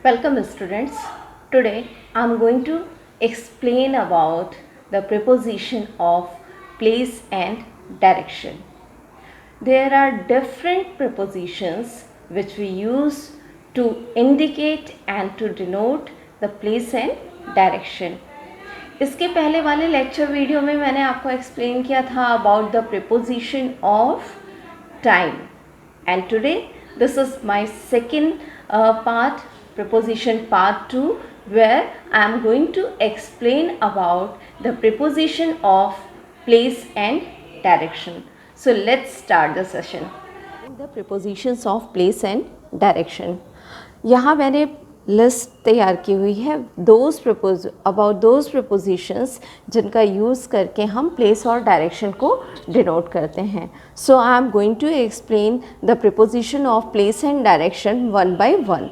Welcome students. Today I am going to explain about the preposition of place and direction. There are different prepositions which we use to indicate and to denote the place and direction. इसके पहले वाले lecture video में मैंने आपको explain किया था about the preposition of time, and today this is my second part, preposition part 2, where I am going to explain about the preposition of place and direction. So let's start the session. The prepositions of place and direction. यहाँ मैंने list तैयार की हुई है about those propositions जिनका use करके हम place और डायरेक्शन को डिनोट करते हैं. So I am going to explain the proposition of place and direction one by one.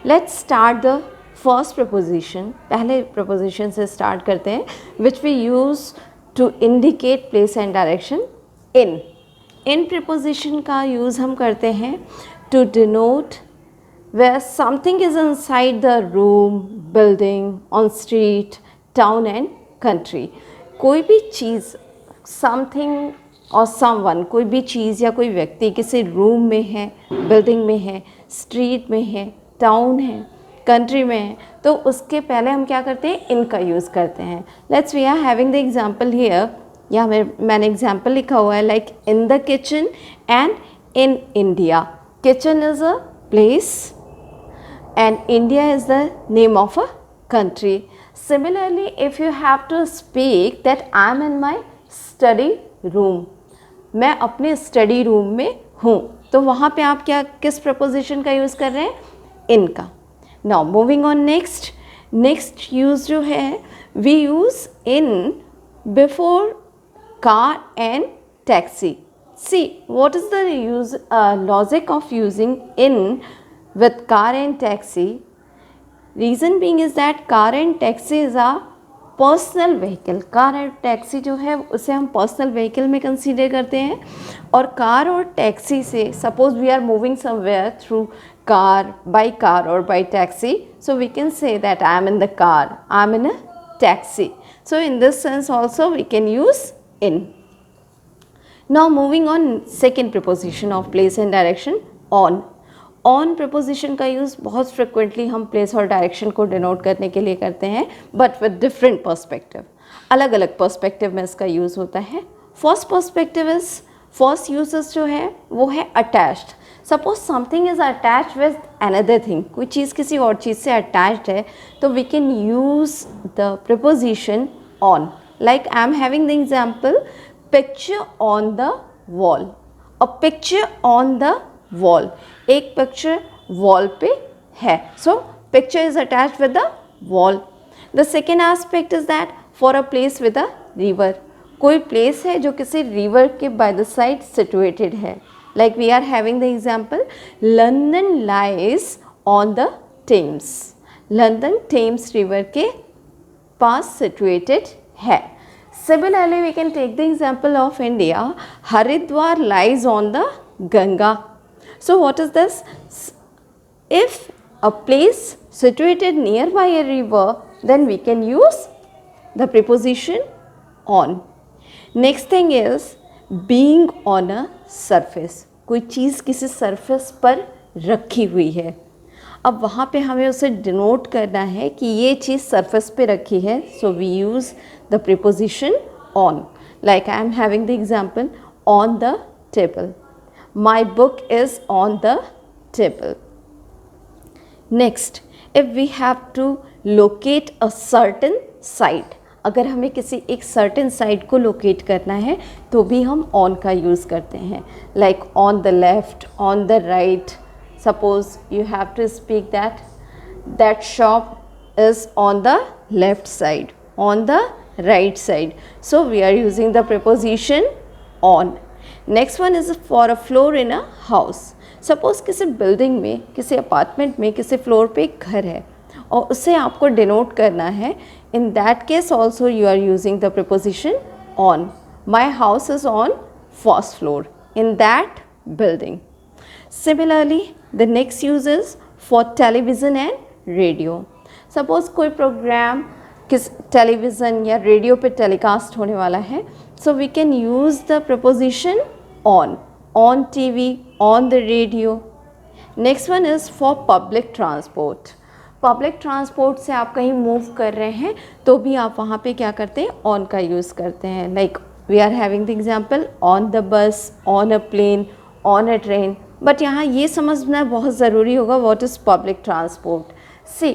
Let's start the first proposition. पहले प्रपोजिशन से स्टार्ट करते हैं which we use to indicate place and direction. In proposition का use हम करते हैं to denote where something is inside the room, building, on street, town and country. कोई भी चीज़, something और someone, कोई भी चीज़ या कोई व्यक्ति किसी रूम में है, बिल्डिंग में है, स्ट्रीट में है, टाउन है, कंट्री में है, तो उसके पहले हम क्या करते हैं, इनका यूज़ करते हैं. Let's we are having the example here. यहाँ मैंने एग्जाम्पल लिखा हुआ है like in the kitchen and in India. Kitchen is a place and India is the name of a country. Similarly, if you have to speak that I am in my study room, मैं अपने study room में हूँ, तो वहाँ पे आप किस preposition का यूज़ कर रहे हैं, इनका. Now moving on next use जो है we use in before car and taxi. See what is the use logic of using in with car and taxi? Reason being is that car and taxi is a personal vehicle. Car और taxi जो है उसे हम personal vehicle में consider करते हैं. और car और टैक्सी से suppose we are moving somewhere through car और by taxi, so we can say that I am in the car, I am in a taxi. So in this sense also we can use in. Now moving on second proposition of place and direction, on proposition का use बहुत frequently हम place और direction को denote करने के लिए करते हैं, बट विद डिफरेंट पर्सपेक्टिव. अलग अलग पर्सपेक्टिव में इसका यूज़ होता है. फर्स्ट यूजेस जो है वो है attached. Suppose something is attached with another thing, कोई चीज़ किसी और चीज़ से अटैच्ड है, तो we can use the preposition on. Like I am having the example picture on the wall. A picture on the wall, एक पिक्चर वॉल पे है, so picture is attached with the wall. The second aspect is that for a place with a river. कोई place है जो किसी river के by the side situated है. Like we are having the example London lies on the Thames. London Thames river के पास situated है. Similarly we can take the example of India. Haridwar lies on the Ganga. So what is this? If a place situated nearby a river, then we can use the preposition on. Next thing is being on a surface. कोई चीज़ किसी surface पर रखी हुई है. अब वहाँ पे हमें उसे डिनोट करना है कि ये चीज़ surface पे रखी है, so we use the preposition on. Like I am having the example on the table. My book is on the table. Next, if we have to locate a certain site, अगर हमें किसी एक certain site को locate करना है तो भी हम on का use करते हैं. Like on the left, on the right. Suppose you have to speak that shop is on the left side, on the right side. So we are using the preposition on. Next one is for a floor in a house. Suppose किसी building में, किसी apartment में, किसी floor पे एक घर है और उसे आपको डिनोट करना है. In that case also you are using the preposition on. My house is on first floor in that building. Similarly, the next use is for television and radio. Suppose कोई प्रोग्राम किस television या radio पे telecast होने वाला है, so we can use the preposition on TV, on the radio. Next one is for public transport. Public transport से आप कहीं मूव कर रहे हैं तो भी आप वहाँ पे क्या करते हैं, ऑन का यूज़ करते हैं। Like we are having the example on the bus, on a plane, on a train. But यहाँ ये समझना बहुत ज़रूरी होगा what is public transport. See,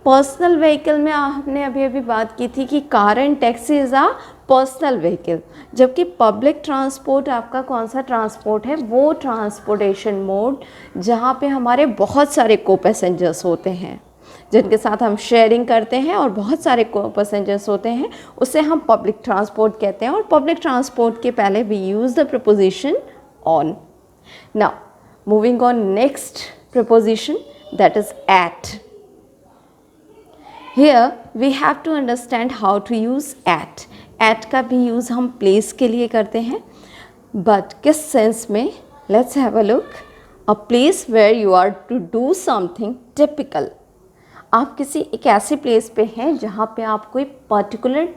personal vehicle में हमने अभी बात की थी कि car and taxi is a personal vehicle, जबकि पब्लिक ट्रांसपोर्ट आपका कौन सा ट्रांसपोर्ट है, वो ट्रांसपोर्टेशन मोड जहाँ पे हमारे बहुत सारे को पैसेंजर्स होते हैं, जिनके साथ हम शेयरिंग करते हैं और बहुत सारे को पैसेंजर्स होते हैं, उसे हम पब्लिक ट्रांसपोर्ट कहते हैं। और पब्लिक ट्रांसपोर्ट के पहले we use the preposition on. Now moving on next preposition, that is at. Here we have to understand how to use at. At का भी यूज़ हम प्लेस के लिए करते हैं, बट किस सेंस में? Let's have a look. A place where you are to do something typical. आप किसी एक ऐसे प्लेस पे हैं जहाँ पे आप कोई पर्टिकुलर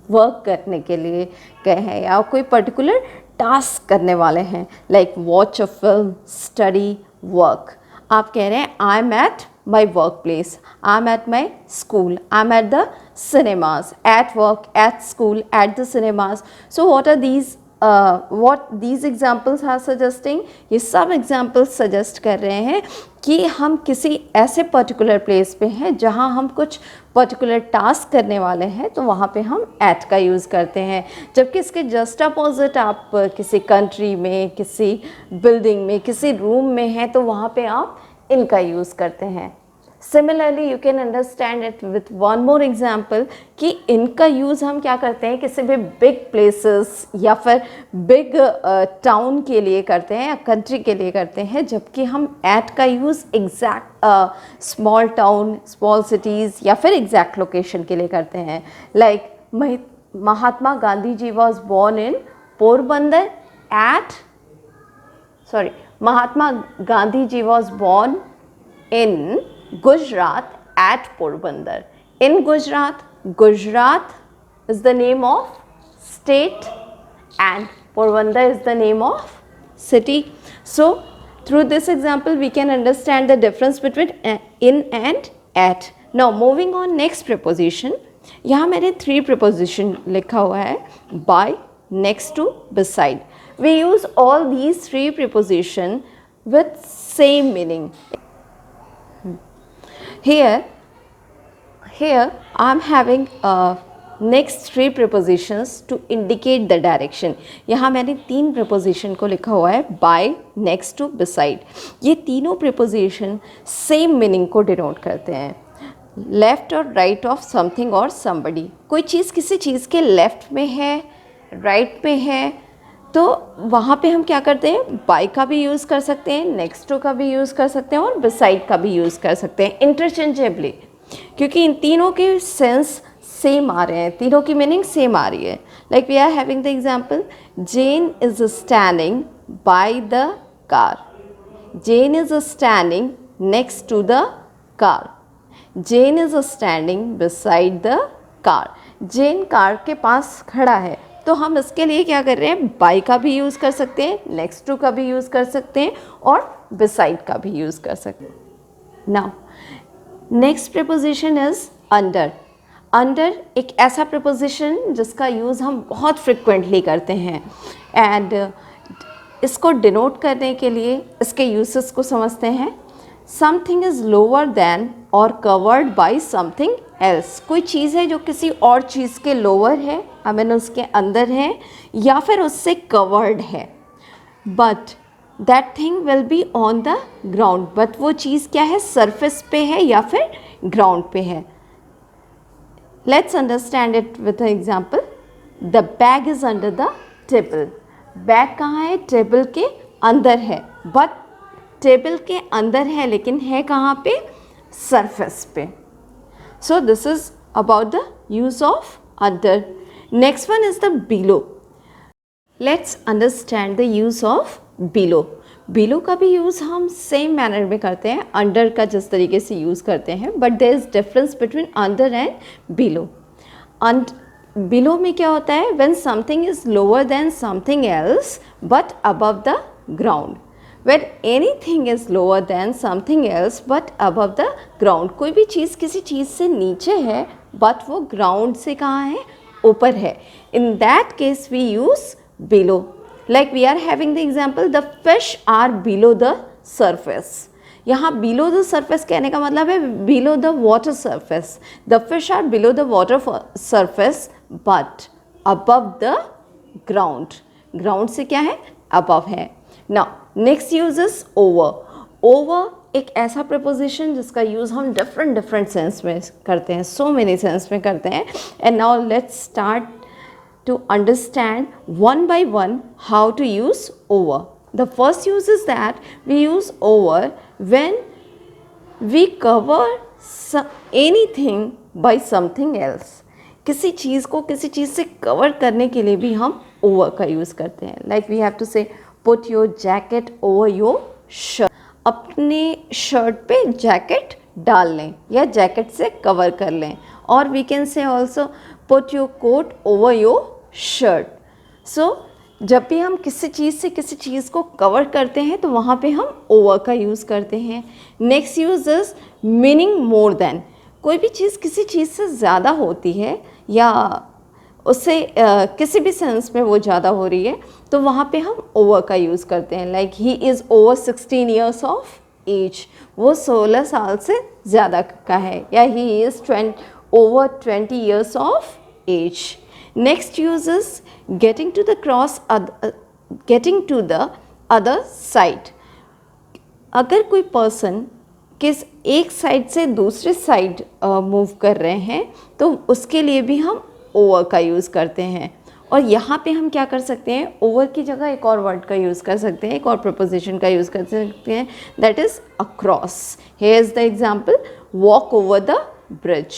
वर्क करने के लिए गए हैं या कोई पर्टिकुलर टास्क करने वाले हैं, like watch a film, study, work. आप कह रहे हैं I am at my workplace, I'm at my school, I'm at the cinemas, at work, at school, at the cinemas. So what are these what these examples are suggesting? ये सब examples suggest कर रहे हैं कि हम किसी ऐसे particular place पे हैं जहाँ हम कुछ particular task करने वाले हैं, तो वहाँ पे हम at का use करते हैं। जबकि इसके just opposite आप किसी country में, किसी building में, किसी room में हैं, तो वहाँ पे आप इनका यूज़ करते हैं। Similarly you can understand it with one more example कि इनका यूज़ हम क्या करते हैं, किसी भी बिग प्लेसेस या फिर बिग टाउन के लिए करते हैं या कंट्री के लिए करते हैं, जबकि हम एट का use exact small town, small cities या फिर एग्जैक्ट लोकेशन के लिए करते हैं। Like Mahatma Gandhi ji was born in Porbandar Mahatma Gandhi ji was born in Gujarat at Porbandar. In Gujarat, Gujarat is the name of state and Porbandar is the name of city. So, through this example, we can understand the difference between in and at. Now, moving on next preposition. यहाँ मैंने 3 preposition लिखा हुआ है, by, next to, beside. We use all these 3 preposition with same meaning. Here I am having next 3 prepositions to indicate the direction. यहाँ मैंने 3 preposition को लिखा हुआ है, by, next to, beside. ये तीनों preposition same meaning को denote करते हैं. लेफ़्ट और राइट ऑफ समथिंग और समबडी. कोई चीज़ किसी चीज़ के लेफ़्ट में है, राइट में है, तो वहाँ पे हम क्या करते हैं, बाय का भी यूज़ कर सकते हैं, नेक्स्ट टू का भी यूज़ कर सकते हैं और बिसाइड का भी यूज़ कर सकते हैं इंटरचेंजेबली, क्योंकि इन तीनों के सेंस सेम आ रहे हैं, तीनों की मीनिंग सेम आ रही है. Like we are having the example, Jane is standing by the car. Jane is standing next to the car. Jane is standing beside the car. Jane car के पास खड़ा है, तो हम इसके लिए क्या कर रहे हैं, बाय का भी यूज़ कर सकते हैं, नेक्स्ट टू का भी यूज़ कर सकते हैं और बिसाइड का भी यूज़ कर सकते हैं. Now next preposition is under. Under एक ऐसा प्रीपोजिशन जिसका यूज़ हम बहुत फ्रिक्वेंटली करते हैं, एंड इसको डिनोट करने के लिए इसके यूसेस को समझते हैं. समथिंग इज़ लोअर दैन और कवर्ड बाई समथिंग एल्स. कोई चीज़ है जो किसी और चीज़ के लोअर है, आई मीन उसके अंदर है या फिर उससे कवर्ड है, but that thing will be on the ground. But वो चीज़ क्या है, सरफेस पे है या फिर ग्राउंड पे है. Let's understand it with an example. The bag is under the table. Bag कहाँ है, टेबल के अंदर है, बट टेबल के अंदर है लेकिन है कहाँ पे, सरफेस पे. So this is about the use of under. Next one is the below. Let's understand the use of below. Below का भी यूज़ हम सेम मैनर में करते हैं अंडर का जिस तरीके से यूज़ करते हैं, but there is difference between under and below. Below में क्या होता है, when something is lower than something else but above the ground. When anything is lower than something else but above the ground. कोई भी चीज़ किसी चीज़ से नीचे है बट वो ग्राउंड से कहाँ है, ऊपर है. In that case we use below. Like we are having the example, the fish are below the surface. यहाँ बिलो द सरफेस कहने का मतलब है below the water surface. The fish are below the water surface but above the ground. Ground से क्या है, above है. Now next use is over. Over एक ऐसा प्रपोजिशन जिसका यूज़ हम डिफरेंट सेंस में करते हैं, सो मेनी सेंस में करते हैं. And now let's start to understand one by one how to use over. The first use is that we use over when we cover anything by something else. किसी चीज़ को किसी चीज़ से cover करने के लिए भी हम over का यूज़ करते हैं. Like we have to say put your jacket over your shirt. अपने शर्ट पे जैकेट डाल लें या जैकेट से कवर कर लें. और we can say also put your coat over your shirt. So जब भी हम किसी चीज़ से किसी चीज़ को कवर करते हैं तो वहाँ पे हम ओवर का यूज़ करते हैं. Next use is meaning more than. कोई भी चीज़ किसी चीज़ से ज़्यादा होती है या उससे किसी भी सेंस में वो ज़्यादा हो रही है तो वहाँ पे हम ओवर का यूज़ करते हैं. Like he is over 16 years of age. वो 16 साल से ज़्यादा का है. या he is over 20 years of age. Next use is getting to the other side. अगर कोई पर्सन किस एक साइड से दूसरे साइड मूव कर रहे हैं तो उसके लिए भी हम ओवर का यूज़ करते हैं. और यहाँ पे हम क्या कर सकते हैं, ओवर की जगह एक और वर्ड का यूज़ कर सकते हैं, एक और प्रपोजिशन का यूज़ कर सकते हैं, that is across. Here is the example, walk over the bridge.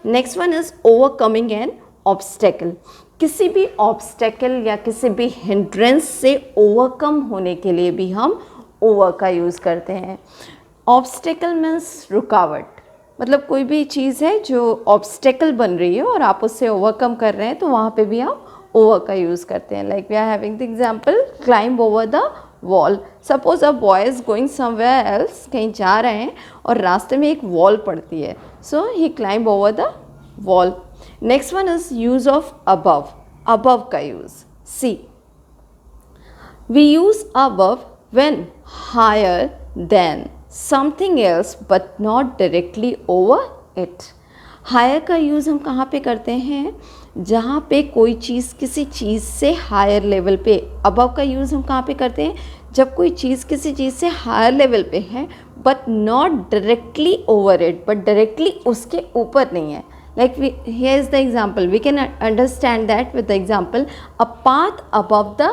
Next one is overcoming N obstacle. किसी भी ऑब्स्टेकल या किसी भी हिंड्रेंस से ओवरकम होने के लिए भी हम ओवर का यूज़ करते हैं. ऑब्स्टेकल मीन्स रुकावट. मतलब कोई भी चीज़ है जो ऑब्स्टेकल बन रही है और आप उससे ओवरकम कर रहे हैं तो वहाँ पे भी हम ओवर का यूज़ करते हैं. Like we are having the example, climb over the wall. Suppose a boy is going somewhere else. कहीं जा रहे हैं और रास्ते में एक वॉल पड़ती है, so he climb over the wall. Next one is use of above. Above का use. See, we use above when higher than something else but not directly over it. Higher का use हम कहाँ पे करते हैं, जहाँ पे कोई चीज़ किसी चीज़ से हायर लेवल पे. above का use हम कहाँ पे करते हैं, जब कोई चीज़ किसी चीज़ से हायर लेवल पे है but not directly over it. But directly उसके ऊपर नहीं है. Like here is the example. We can understand that with the example, a path above the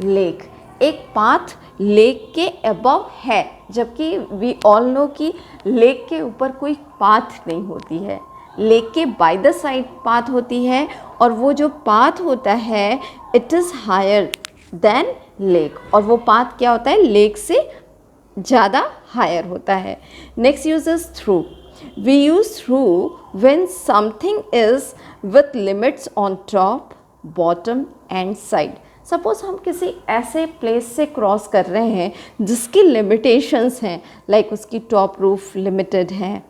lake. एक पाथ लेक के above है, जबकि we all know कि लेक के ऊपर कोई पाथ नहीं होती है. लेक के by the side पाथ होती है और वो जो पाथ होता है it is higher than lake. और वो पाथ क्या होता है, लेक से ज़्यादा हायर होता है. Next use is through. We use through when something is with limits on top, bottom and side. Suppose हम किसी ऐसे प्लेस से क्रॉस कर रहे हैं जिसकी लिमिटेशंस हैं, लाइक उसकी टॉप रूफ लिमिटेड है,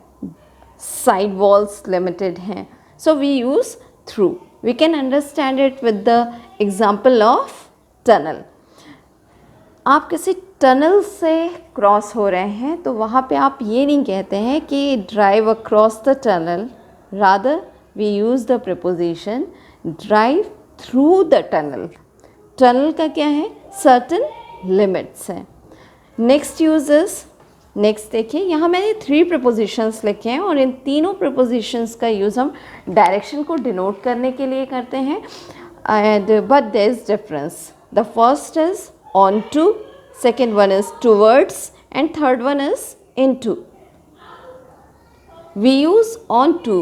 साइड वॉल्स लिमिटेड हैं. So we use through. We can understand it with the example of tunnel. आप किसी टनल से क्रॉस हो रहे हैं तो वहाँ पे आप ये नहीं कहते हैं कि drive across the tunnel. Rather we use the preposition drive through the tunnel. Tunnel का क्या है, सर्टन लिमिट्स हैं. नेक्स्ट यूज इज, नेक्स्ट देखिए, यहाँ मैंने 3 प्रपोजिशंस लिखे हैं और इन तीनों प्रपोजिशंस का यूज़ हम डायरेक्शन को डिनोट करने के लिए करते हैं. And but there is difference. The first is on to, second one is towards and third one is into. We use on to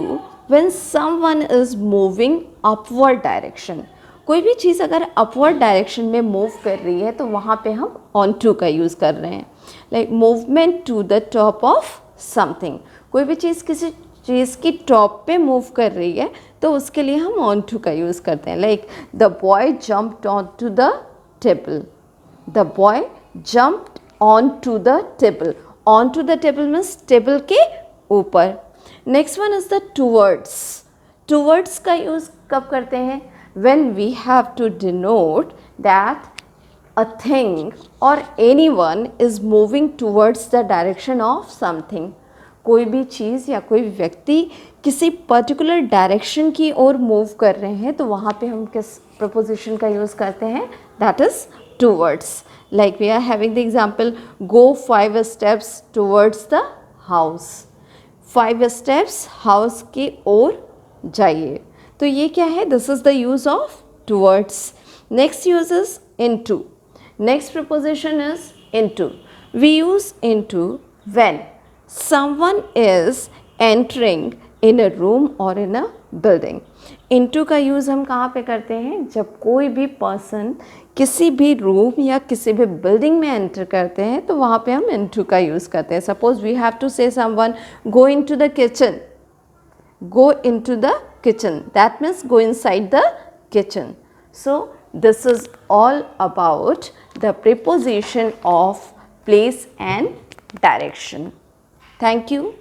when someone is moving upward direction. कोई भी चीज़ अगर upward direction में move कर रही है तो वहाँ पे हम ऑन टू का यूज़ कर रहे हैं. Like movement to the top of something. कोई भी चीज़ किसी चीज़ की टॉप पे मूव कर रही है तो उसके लिए हम ऑन टू का यूज़ करते हैं. Like the boy jumped on to the table. The boy jumped on to the table. On to the table means table के ऊपर. Next one is the towards. Towards का यूज़ कब करते हैं? When we have to denote that a thing or anyone is moving towards the direction of something. कोई भी चीज़ या कोई व्यक्ति किसी पर्टिकुलर डायरेक्शन की ओर मूव कर रहे हैं तो वहाँ पे हम किस प्रपोजिशन का यूज़ करते हैं? That is towards. Like we are having the example, go 5 steps towards the house. 5 steps house की ओर जाइए. तो ये क्या है? This is the use of towards. Next use is into. Next preposition is into. We use into when someone is entering in a room or in a building. into का use हम कहाँ पे करते हैं? जब कोई भी पर्सन किसी भी रूम या किसी भी बिल्डिंग में एंटर करते हैं तो वहाँ पे हम into का यूज़ करते हैं. सपोज वी हैव टू से someone go into the kitchen. Go into the kitchen. That means go inside the kitchen. So this is all about the preposition of place and direction. Thank you.